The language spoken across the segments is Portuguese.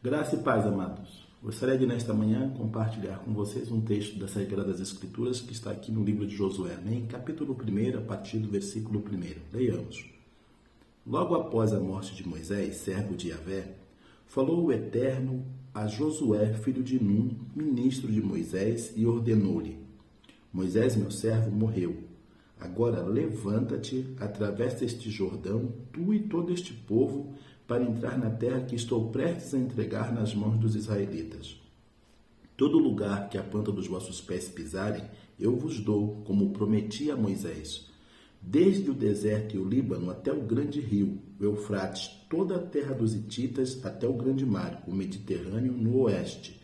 Graça e paz, amados. Gostaria de, nesta manhã, compartilhar com vocês um texto das Sagradas Escrituras que está aqui no livro de Josué, em capítulo 1, a partir do versículo 1. Leiamos. Logo após a morte de Moisés, servo de Yahvé, falou o Eterno a Josué, filho de Num, ministro de Moisés, e ordenou-lhe: Moisés, meu servo, morreu. Agora levanta-te, atravessa este Jordão, tu e todo este povo, para entrar na terra que estou prestes a entregar nas mãos dos israelitas. Todo lugar que a planta dos vossos pés pisarem, eu vos dou, como prometi a Moisés. Desde o deserto e o Líbano até o grande rio, o Eufrates, toda a terra dos hititas até o grande mar, o Mediterrâneo no oeste.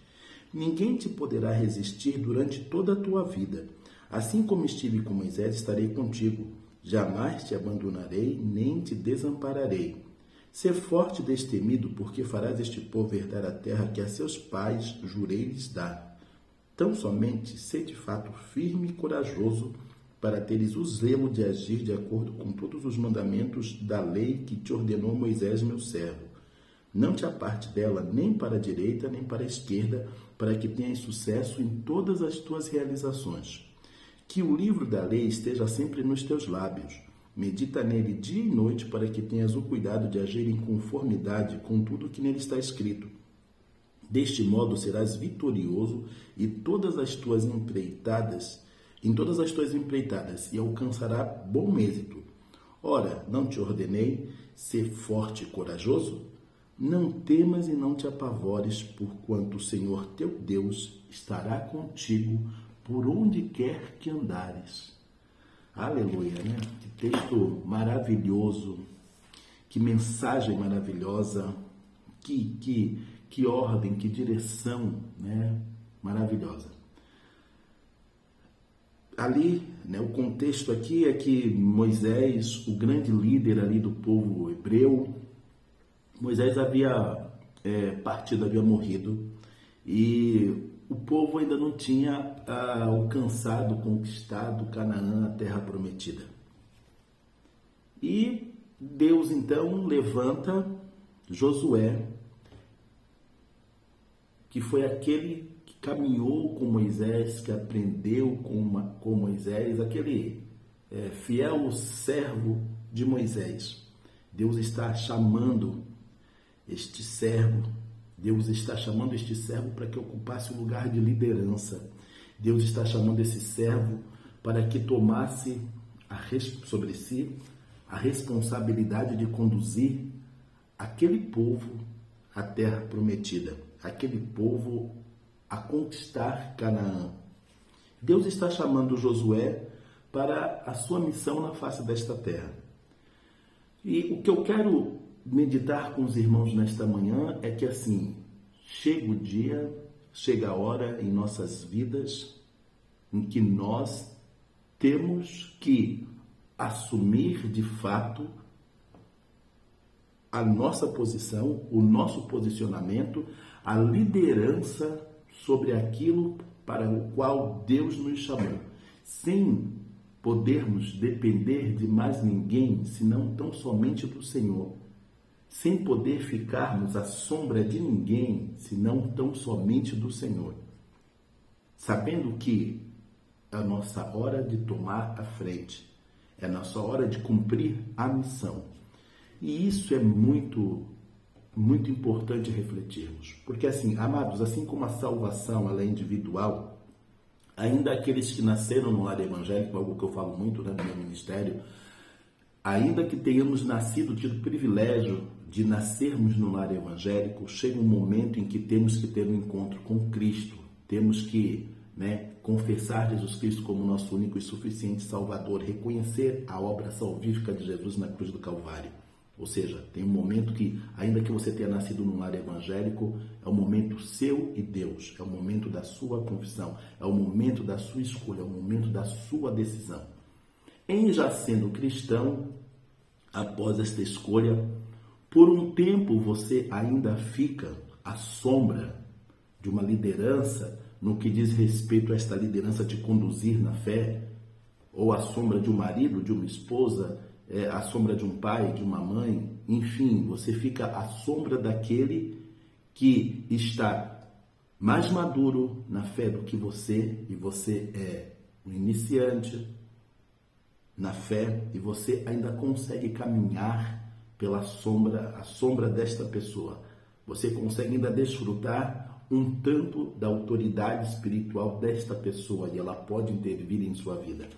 Ninguém te poderá resistir durante toda a tua vida. Assim como estive com Moisés, estarei contigo. Jamais te abandonarei, nem te desampararei. Sê forte e destemido, porque farás este povo herdar a terra que a seus pais jurei lhes dar. Tão somente sê de fato firme e corajoso, para teres o zelo de agir de acordo com todos os mandamentos da lei que te ordenou Moisés, meu servo. Não te aparte dela nem para a direita nem para a esquerda, para que tenhas sucesso em todas as tuas realizações. Que o livro da lei esteja sempre nos teus lábios. Medita nele dia e noite, para que tenhas o cuidado de agir em conformidade com tudo que nele está escrito. Deste modo serás vitorioso em todas as tuas empreitadas, e alcançará bom êxito. Ora, não te ordenei ser forte e corajoso? Não temas e não te apavores, porquanto o Senhor teu Deus estará contigo por onde quer que andares. Aleluia, né? Que texto maravilhoso, que mensagem maravilhosa, que ordem, que direção, né? Maravilhosa. Ali, né, o contexto aqui é que Moisés, o grande líder ali do povo hebreu, Moisés havia partido, havia morrido, e o povo ainda não tinha alcançado, conquistado Canaã, a terra prometida. E Deus então levanta Josué, que foi aquele que caminhou com Moisés, que aprendeu com Moisés, aquele fiel servo de Moisés. Deus está chamando este servo, para que ocupasse o lugar de liderança. Deus está chamando esse servo para que tomasse sobre si a responsabilidade de conduzir aquele povo à terra prometida, aquele povo a conquistar Canaã. Deus está chamando Josué para a sua missão na face desta terra. E o que eu quero meditar com os irmãos nesta manhã é que assim, chega o dia, chega a hora em nossas vidas em que nós temos que assumir de fato a nossa posição, o nosso posicionamento, a liderança sobre aquilo para o qual Deus nos chamou, sem podermos depender de mais ninguém, senão tão somente do Senhor, sem poder ficarmos à sombra de ninguém, senão tão somente do Senhor, sabendo que é a nossa hora de tomar a frente, é a nossa hora de cumprir a missão. E isso é muito importante refletirmos, porque assim, amados, assim como a salvação ela é individual, ainda aqueles que nasceram no lar evangélico, algo que eu falo muito, né, no meu ministério, ainda que tenhamos tido o privilégio de nascermos no lar evangélico, chega um momento em que temos que ter um encontro com Cristo, temos que confessar Jesus Cristo como nosso único e suficiente Salvador, reconhecer a obra salvífica de Jesus na cruz do Calvário. Ou seja, tem um momento que, ainda que você tenha nascido num lar evangélico, é o momento seu e Deus, é o momento da sua confissão, é o momento da sua escolha, é o momento da sua decisão. Em já sendo cristão, após esta escolha, por um tempo você ainda fica à sombra de uma liderança no que diz respeito a esta liderança te conduzir na fé, ou à sombra de um marido, de uma esposa, à sombra de um pai, de uma mãe, enfim, você fica à sombra daquele que está mais maduro na fé do que você, e você é um iniciante na fé, e você ainda consegue caminhar pela a sombra desta pessoa. Você consegue ainda desfrutar um tanto da autoridade espiritual desta pessoa, e ela pode intervir em sua vida.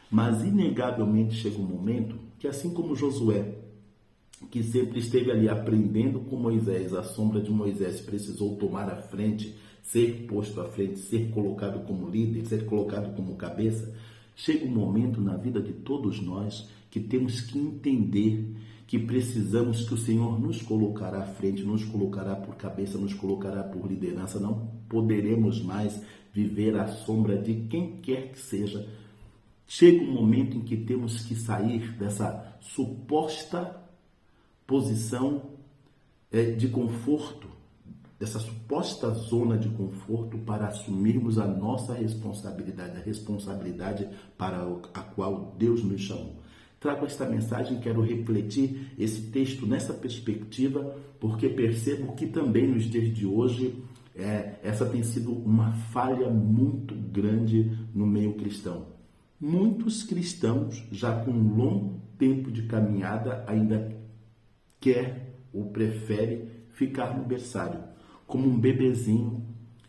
Mas inegavelmente chega um momento que, assim como Josué, que sempre esteve ali aprendendo com Moisés, a sombra de Moisés, precisou tomar a frente, ser posto à frente, ser colocado como líder, ser colocado como cabeça, chega um momento na vida de todos nós que temos que entender que precisamos, que o Senhor nos colocará à frente, nos colocará por cabeça, nos colocará por liderança. Não poderemos mais viver à sombra de quem quer que seja. Chega um momento em que temos que sair dessa suposta posição de conforto, dessa suposta zona de conforto, para assumirmos a nossa responsabilidade, a responsabilidade para a qual Deus nos chamou. Trago esta mensagem, quero refletir esse texto nessa perspectiva, porque percebo que também nos dias de hoje essa tem sido uma falha muito grande no meio cristão. Muitos cristãos, já com um longo tempo de caminhada, ainda quer ou prefere ficar no berçário, como um bebezinho,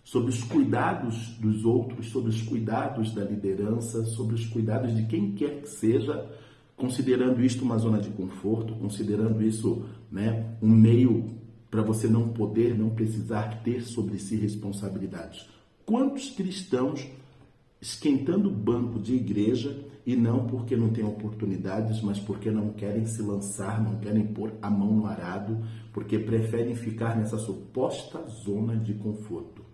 sob os cuidados dos outros, sob os cuidados da liderança, sob os cuidados de quem quer que seja, considerando isto uma zona de conforto, considerando isso, um meio para você não poder, não precisar ter sobre si responsabilidades. Quantos cristãos esquentando o banco de igreja, e não porque não têm oportunidades, mas porque não querem se lançar, não querem pôr a mão no arado, porque preferem ficar nessa suposta zona de conforto.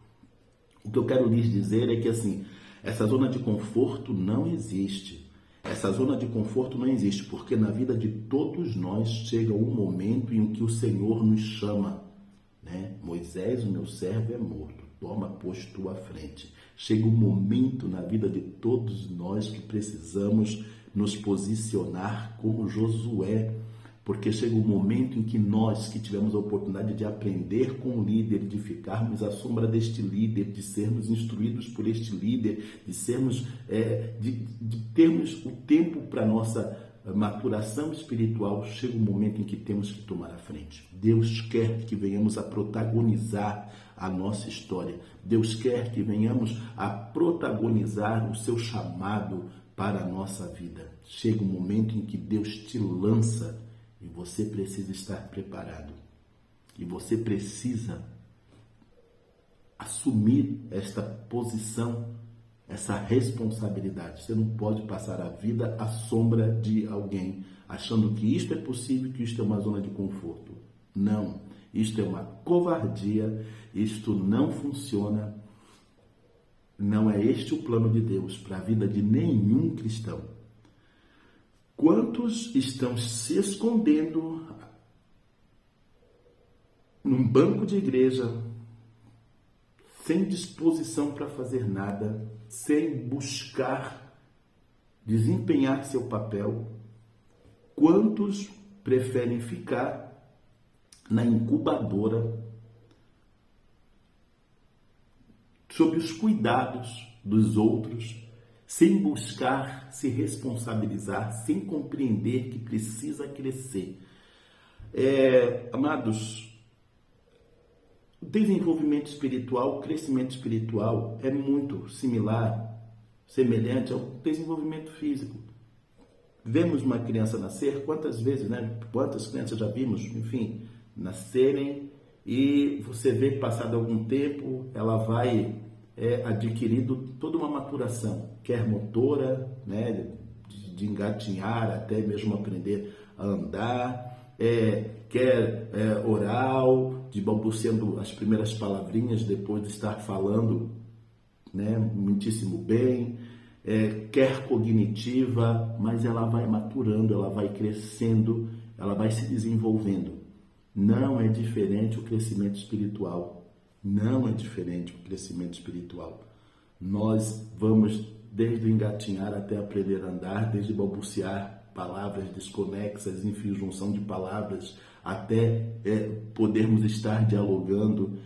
O que eu quero lhes dizer é que, assim, essa zona de conforto não existe. Essa zona de conforto não existe, porque na vida de todos nós chega um momento em que o Senhor nos chama, Moisés, o meu servo, é morto. Toma, pois, tua frente. Chega um momento na vida de todos nós que precisamos nos posicionar como Josué, porque chega um momento em que nós, que tivemos a oportunidade de aprender com o líder, de ficarmos à sombra deste líder, de sermos instruídos por este líder, de sermos, de termos o tempo para nossa maturação espiritual, chega um momento em que temos que tomar a frente. Deus quer que venhamos a protagonizar a nossa história. Deus quer que venhamos a protagonizar o seu chamado para a nossa vida. Chega um momento em que Deus te lança e você precisa estar preparado. E você precisa assumir esta posição, essa responsabilidade. Você não pode passar a vida à sombra de alguém, achando que isto é possível, que isto é uma zona de conforto. Não, isto é uma covardia, isto não funciona. Não é este o plano de Deus para a vida de nenhum cristão. Quantos estão se escondendo num banco de igreja, sem disposição para fazer nada, sem buscar desempenhar seu papel? Quantos preferem ficar na incubadora, sob os cuidados dos outros, sem buscar se responsabilizar, sem compreender que precisa crescer? Amados, o desenvolvimento espiritual, o crescimento espiritual é muito semelhante ao desenvolvimento físico. Vemos uma criança nascer, quantas vezes, quantas crianças já vimos, enfim, nascerem, e você vê, passado algum tempo, ela vai adquirindo toda uma maturação, quer motora, de engatinhar, até mesmo aprender a andar, quer oral, de balbuciando as primeiras palavrinhas depois de estar falando, muitíssimo bem, quer cognitiva, mas ela vai maturando, ela vai crescendo, ela vai se desenvolvendo. Não é diferente o crescimento espiritual. Não é diferente o crescimento espiritual. Nós vamos desde o engatinhar até aprender a andar, desde balbuciar palavras desconexas, enfim, junção de palavras, até podermos estar dialogando.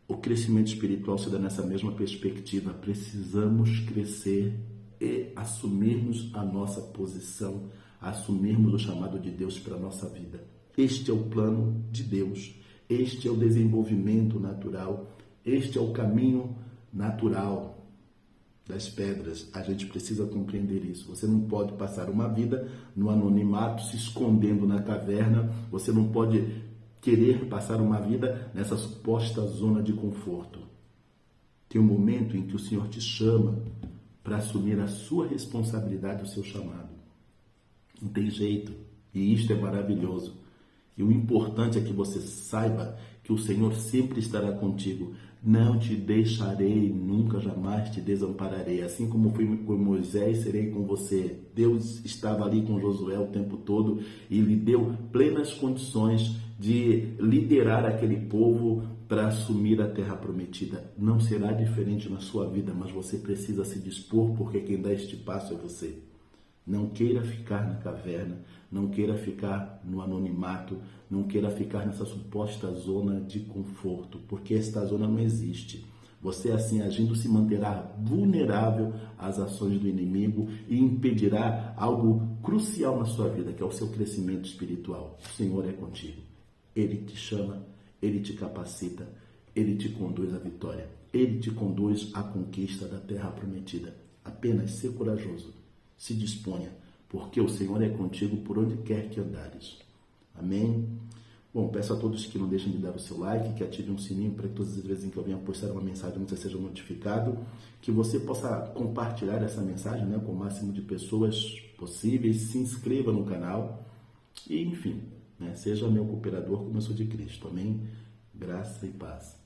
O crescimento espiritual se dá nessa mesma perspectiva. Precisamos crescer e assumirmos a nossa posição, assumirmos o chamado de Deus para a nossa vida. Este é o plano de Deus, este é o desenvolvimento natural, este é o caminho natural das pedras. A gente precisa compreender isso. Você não pode passar uma vida no anonimato, se escondendo na caverna. Você não pode querer passar uma vida nessa suposta zona de conforto. Tem um momento em que o Senhor te chama para assumir a sua responsabilidade, o seu chamado. Não tem jeito. E isto é maravilhoso. E o importante é que você saiba que o Senhor sempre estará contigo. Não te deixarei, nunca, jamais te desampararei. Assim como fui com Moisés, serei com você. Deus estava ali com Josué o tempo todo e lhe deu plenas condições de liderar aquele povo para assumir a terra prometida. Não será diferente na sua vida, mas você precisa se dispor, porque quem dá este passo é você. Não queira ficar na caverna, não queira ficar no anonimato, não queira ficar nessa suposta zona de conforto, porque esta zona não existe. Você, assim agindo, se manterá vulnerável às ações do inimigo e impedirá algo crucial na sua vida, que é o seu crescimento espiritual. O Senhor é contigo. Ele te chama, Ele te capacita, Ele te conduz à vitória. Ele te conduz à conquista da terra prometida. Apenas ser corajoso. Se disponha, porque o Senhor é contigo por onde quer que andares. Amém? Bom, peço a todos que não deixem de dar o seu like, que ativem um sininho para que todas as vezes em que eu venha postar uma mensagem você seja notificado, que você possa compartilhar essa mensagem, né, com o máximo de pessoas possíveis, se inscreva no canal e, enfim, né, seja meu cooperador como eu sou de Cristo. Amém? Graça e paz.